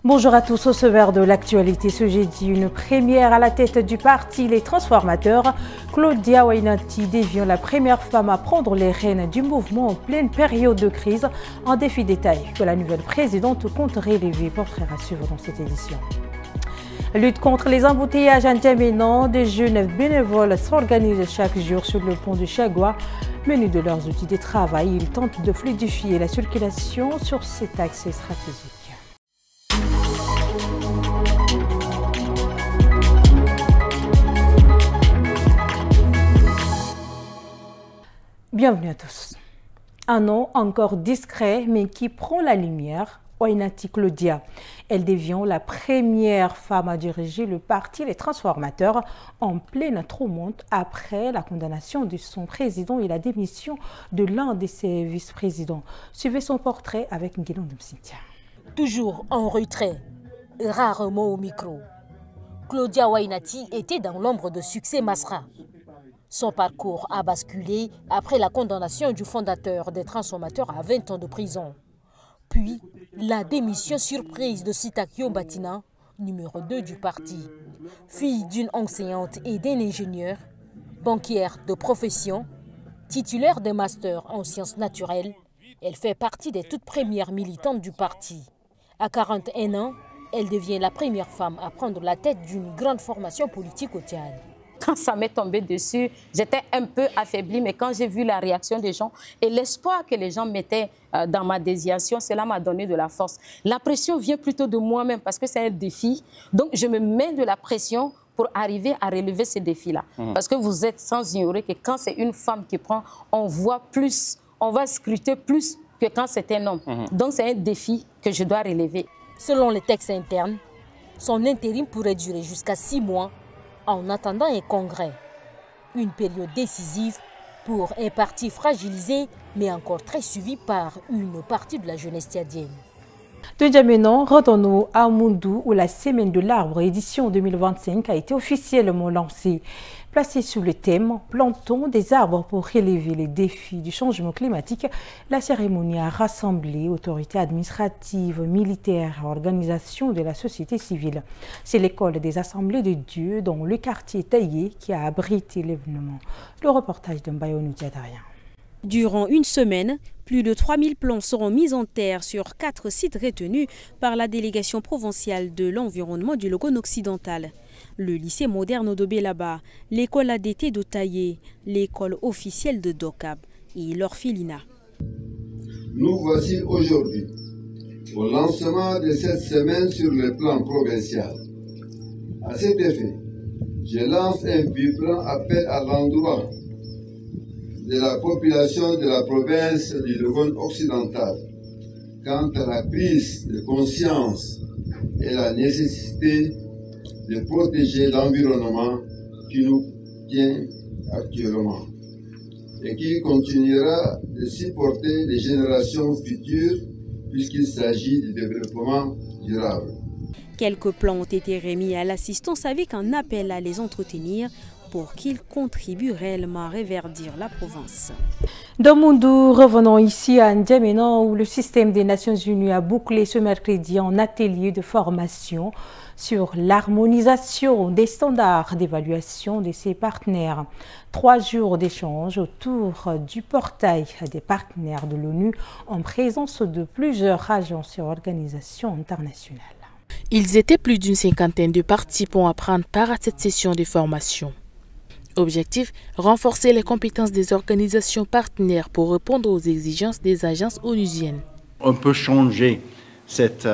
Bonjour à tous, au sommaire de l'actualité ce jeudi, une première à la tête du parti Les Transformateurs. Claudia Wainati devient la première femme à prendre les rênes du mouvement en pleine période de crise. Un défi de taille que la nouvelle présidente compte relever. Portrait à suivre dans cette édition. Lutte contre les embouteillages à N'Djamena, des jeunes bénévoles s'organisent chaque jour sur le pont de Chagua. Menus de leurs outils de travail, ils tentent de fluidifier la circulation sur cet axe stratégique. Bienvenue à tous. Un nom encore discret mais qui prend la lumière, Wainati Claudia. Elle devient la première femme à diriger le parti Les Transformateurs en pleine tourmente après la condamnation de son président et la démission de l'un de ses vice-présidents. Suivez son portrait avec Nguyen Cynthia. Toujours en retrait, rarement au micro, Claudia Wainati était dans l'ombre de Succès Masra. Son parcours a basculé après la condamnation du fondateur des Transformateurs à 20 ans de prison. Puis, la démission surprise de Sitakio Batina, numéro 2 du parti. Fille d'une enseignante et d'un ingénieur, banquière de profession, titulaire d'un master en sciences naturelles, elle fait partie des toutes premières militantes du parti. À 41 ans, elle devient la première femme à prendre la tête d'une grande formation politique au Tchad. Quand ça m'est tombé dessus, j'étais un peu affaiblie, mais quand j'ai vu la réaction des gens et l'espoir que les gens mettaient dans ma désignation, cela m'a donné de la force. La pression vient plutôt de moi-même parce que c'est un défi. Donc, je me mets de la pression pour arriver à relever ces défis-là. Parce que vous êtes sans ignorer que quand c'est une femme qui prend, on voit plus, on va scruter plus que quand c'est un homme. Donc, c'est un défi que je dois relever. Selon les textes internes, son intérim pourrait durer jusqu'à 6 mois en attendant un congrès. Une période décisive pour un parti fragilisé, mais encore très suivi par une partie de la jeunesse tchadienne. De N'Djamena, retournons à Moundou où la Semaine de l'Arbre édition 2025 a été officiellement lancée. Placée sous le thème « Plantons des arbres pour relever les défis du changement climatique », la cérémonie a rassemblé autorités administratives, militaires et organisations de la société civile. C'est l'école des Assemblées de Dieu dans le quartier Taillé qui a abrité l'événement. Le reportage de Mbayonou Diadarien. Durant une semaine, plus de 3000 plants seront mis en terre sur 4 sites retenus par la délégation provinciale de l'environnement du Logone occidental. Le lycée moderne de Belaba, l'école ADT de Taillé, l'école officielle de Dokab et l'orphelinat. Nous voici aujourd'hui au lancement de cette semaine sur le plan provincial. À cet effet, je lance un vibrant appel à l'endroit de la population de la province du Logone occidental quant à la prise de conscience et la nécessité de protéger l'environnement qui nous tient actuellement et qui continuera de supporter les générations futures puisqu'il s'agit du développement durable. Quelques plans ont été remis à l'assistance avec un appel à les entretenir pour qu'ils contribuent réellement à reverdir la province. Dans Moundou, revenons ici à N'Djamena où le système des Nations Unies a bouclé ce mercredi en atelier de formation sur l'harmonisation des standards d'évaluation de ses partenaires. 3 jours d'échange autour du portail des partenaires de l'ONU en présence de plusieurs agences et organisations internationales. Ils étaient plus d'une cinquantaine de participants à prendre part à cette session de formation. Objectif, renforcer les compétences des organisations partenaires pour répondre aux exigences des agences onusiennes. On peut changer cette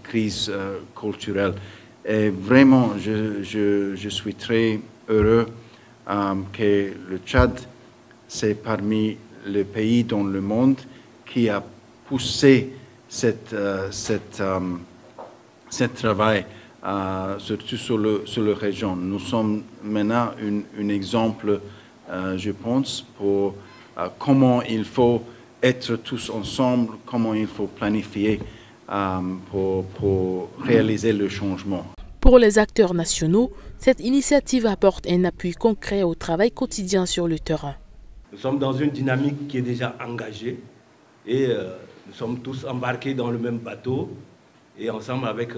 crise culturelle. Et vraiment, je suis très heureux que le Tchad, c'est parmi les pays dans le monde qui a poussé ce travail. Surtout sur la région. Nous sommes maintenant un exemple, je pense, pour comment il faut être tous ensemble, comment il faut planifier pour réaliser le changement. Pour les acteurs nationaux, cette initiative apporte un appui concret au travail quotidien sur le terrain. Nous sommes dans une dynamique qui est déjà engagée et nous sommes tous embarqués dans le même bateau. et ensemble avec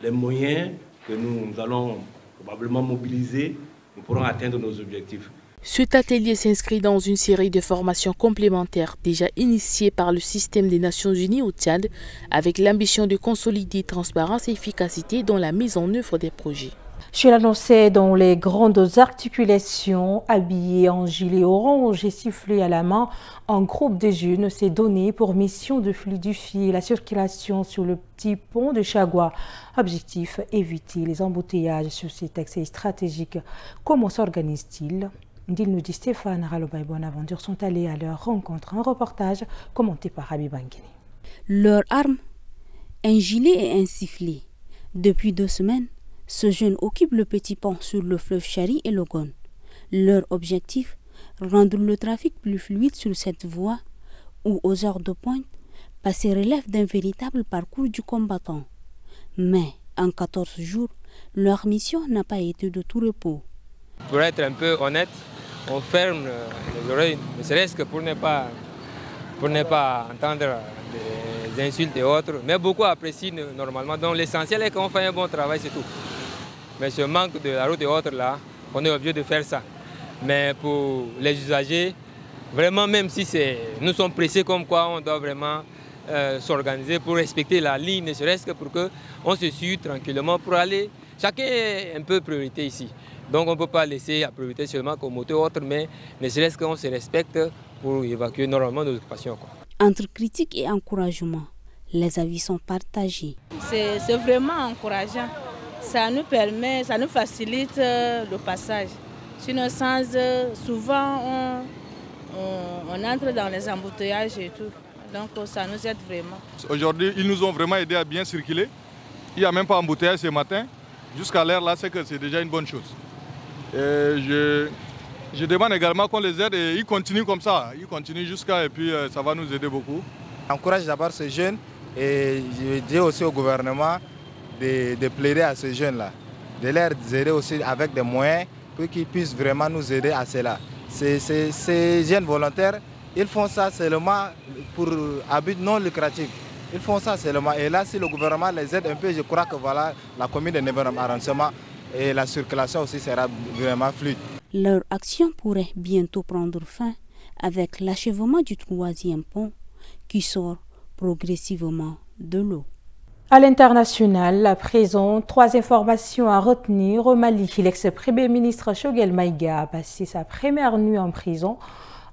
les moyens que nous allons probablement mobiliser, nous pourrons atteindre nos objectifs. Cet atelier s'inscrit dans une série de formations complémentaires déjà initiées par le système des Nations Unies au Tchad, avec l'ambition de consolider transparence et efficacité dans la mise en œuvre des projets. Je l'annonçais dans les grandes articulations, habillés en gilet orange et sifflés à la main, un groupe de jeunes s'est donné pour mission de fluidifier la circulation sur le petit pont de Chagua. Objectif, éviter les embouteillages sur cet accès stratégique. Comment s'organise-t-il? D'il nous dit Stéphane Raloba et Bonaventure sont allés à leur rencontre. Un reportage commenté par Habib Angini. Leur arme, un gilet et un sifflet. Depuis 2 semaines, ce jeune occupe le petit pont sur le fleuve Chari et Logon. Leur objectif, rendre le trafic plus fluide sur cette voie où, aux heures de pointe, passer relève d'un véritable parcours du combattant. Mais, en 14 jours, leur mission n'a pas été de tout repos. Pour être un peu honnête, on ferme les oreilles, ne serait-ce que pour ne pas entendre des insultes et autres. Mais beaucoup apprécient normalement. Donc l'essentiel est qu'on fait un bon travail, c'est tout. Mais ce manque de la route et autres là, on est obligé de faire ça. Mais pour les usagers, vraiment même si nous sommes pressés comme quoi, on doit vraiment s'organiser pour respecter la ligne, ne serait-ce que pour qu'on se suive tranquillement pour aller. Chacun est un peu priorité ici. Donc on ne peut pas laisser la priorité seulement qu'aux motos autres, mais ne serait-ce qu'on se respecte pour évacuer normalement nos occupations. Entre critiques et encouragement, les avis sont partagés. C'est vraiment encourageant. Ça nous permet, ça nous facilite le passage. Sinon, souvent on entre dans les embouteillages et tout. Donc ça nous aide vraiment. Aujourd'hui, ils nous ont vraiment aidé à bien circuler. Il n'y a même pas d'embouteillage ce matin. Jusqu'à l'heure là, c'est que c'est déjà une bonne chose. Et je demande également qu'on les aide et ils continuent comme ça. Ils continuent jusqu'à et puis ça va nous aider beaucoup. J'encourage d'abord ces jeunes et je dis aussi au gouvernement de plaider à ces jeunes-là, de les aider aussi avec des moyens pour qu'ils puissent vraiment nous aider à cela. Ces jeunes volontaires, ils font ça seulement pour un but non lucratif. Ils font ça seulement. Et là, si le gouvernement les aide un peu, je crois que voilà, la commune de Neveram arrondissement et la circulation aussi sera vraiment fluide. Leur action pourrait bientôt prendre fin avec l'achèvement du 3e pont qui sort progressivement de l'eau. À l'international, à présent, 3 informations à retenir. Au Mali, l'ex-premier ministre Choguel Maïga a passé sa première nuit en prison.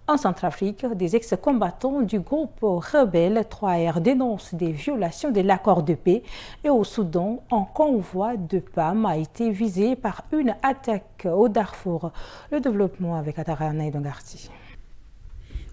En Centrafrique, des ex-combattants du groupe rebelle 3R dénoncent des violations de l'accord de paix. Et au Soudan, un convoi de PAM a été visé par une attaque au Darfour. Le développement avec Atarana et Dongarti.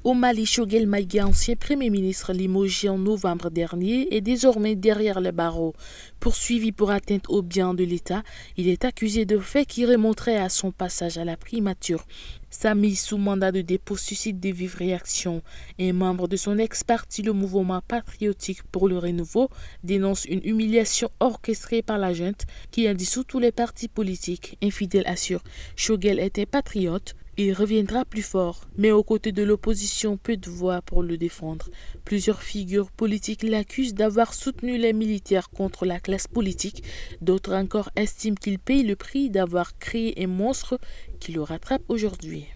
Au Mali, Choguel Maïga, ancien Premier ministre limogé en novembre dernier, est désormais derrière les barreaux. Poursuivi pour atteinte aux biens de l'État, il est accusé de faits qui remonteraient à son passage à la primature. Sa mise sous mandat de dépôt suscite de vives réactions. Un membre de son ex-parti, le mouvement patriotique pour le renouveau, dénonce une humiliation orchestrée par la junte qui a dissous tous les partis politiques. Infidèle assure, Choguel était patriote. Il reviendra plus fort, mais aux côtés de l'opposition, peu de voix pour le défendre. Plusieurs figures politiques l'accusent d'avoir soutenu les militaires contre la classe politique. D'autres encore estiment qu'il paye le prix d'avoir créé un monstre qui le rattrape aujourd'hui.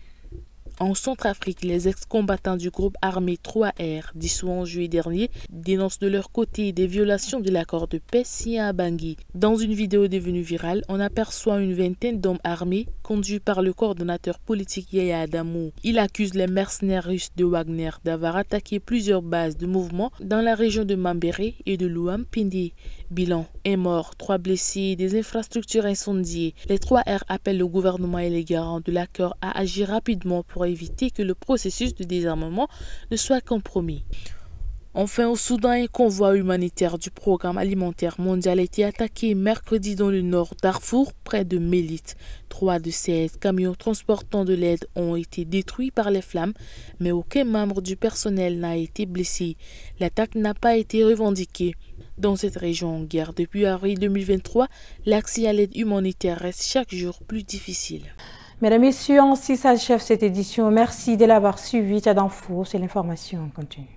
En Centrafrique, les ex-combattants du groupe armé 3R, dissous en juillet dernier, dénoncent de leur côté des violations de l'accord de paix signé à Bangui. Dans une vidéo devenue virale, on aperçoit une vingtaine d'hommes armés conduits par le coordonnateur politique Yaya Adamou. Il accuse les mercenaires russes de Wagner d'avoir attaqué plusieurs bases de mouvement dans la région de Mambéré et de Louam-Pindi. Bilan, un mort, 3 blessés, des infrastructures incendiées. Les 3R appellent le gouvernement et les garants de l'accord à agir rapidement pour éviter que le processus de désarmement ne soit compromis. Enfin, au Soudan, un convoi humanitaire du Programme alimentaire mondial a été attaqué mercredi dans le nord Darfour, près de Mélit. 3 de 16 camions transportant de l'aide ont été détruits par les flammes, mais aucun membre du personnel n'a été blessé. L'attaque n'a pas été revendiquée. Dans cette région en guerre depuis avril 2023, l'accès à l'aide humanitaire reste chaque jour plus difficile. Mesdames, Messieurs, ainsi s'achève cette édition. Merci de l'avoir suivi. Tchad Info, c'est l'information en continu.